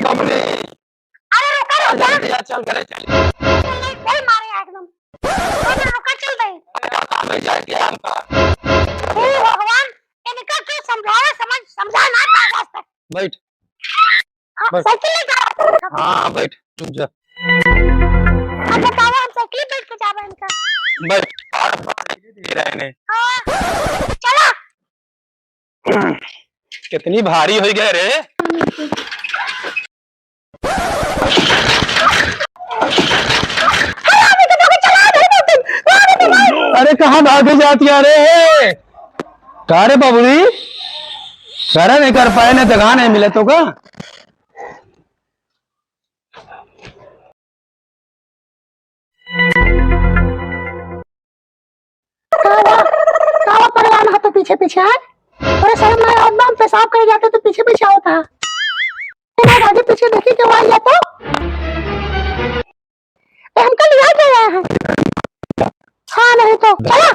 बबली। अरे रुका रुका, जल्दी आ, चल घरे चल। कोई मारे एकदम। अरे रुका, चल भाई। हमें जाके हमका हे भगवान, इनका क्यों समझाया, समझा ना पाया आज तक। बैठ। हाँ, बैठ। साइकिल ले जा। हाँ बैठ, रुक जा। अब बताओ, हम साइकिल बैठ के जावे इनका। बैठ। रहने हाँ, चला। कितनी भारी हो गए रे। अरे कहाँ भागे जाती है रे। का रे बबली, करे नहीं कर पाए, ना जगह नहीं मिले तो का। कावा परेशान है तो पीछे पीछे है। अरे शर्म ना आए, एकदम पेशाब कर जाते तो पीछे पीछे होता है। मैं आगे पीछे देखी क्यों आई है तो हमको लिया गया है। हाँ नहीं तो चला।